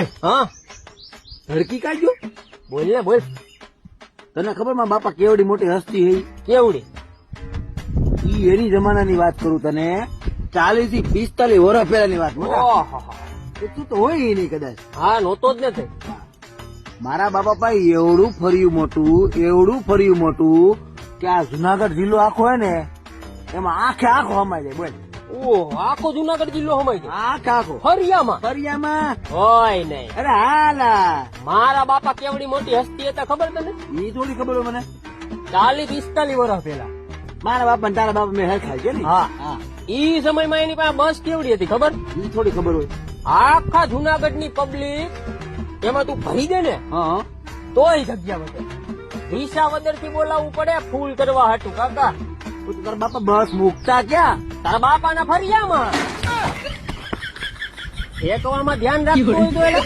ભાઈ હા ધડકી કાઢ્યો. બોલ ને બોલ. તને ખબર મારા બાપા કેવડી મોટી હસ્તી હઈ? કેવડી? ઈ એની જમાનાની વાત કરું તને. 40 થી 45 વર્ષ પહેલાની વાત. મોટા ઓહો. તું તો હોય ઈ નહીં કદાચ. હા નહોતો જ નથી. મારા બાપા ભાઈ એવડું ફર્યું મોટું કે આ જુનાગઢ જિલ્લો આખો હે ને એમાં આખો હમાઈ જાય. બોલ, ઓહો આખો જુનાગઢ જિલ્લો હમાઈ ગયો આખો ફરિયામાં? ફરિયામાં. હોય નહીં. અરે હાલા, મારા બાપા કેવડી મોટી હસ્તી હતા ખબર તને? ઈ થોડી ખબર હોય મને. 40-45 વર્ષ પહેલા. મારા બાપા ને તારા બાપા મેં હરખાય છે ને. હા. ઈ સમયમાં એની પાસે બસ કેવડી હતી ખબર? ઈ થોડી ખબર હોય. આખા જુનાગઢ ની પબ્લિક એમાં તું ભરી દે ને હા, તોય જગ્યા વધે. વિસાવદર થી બોલાવવું પડે ફૂલ કરવા હાટું. કાકા તો તારા બાપા બસ મૂકતા ક્યાં? તારા બાપા ના ફરિયામાં. ફેંકવામાં ધ્યાન રાખવું હોય તો એને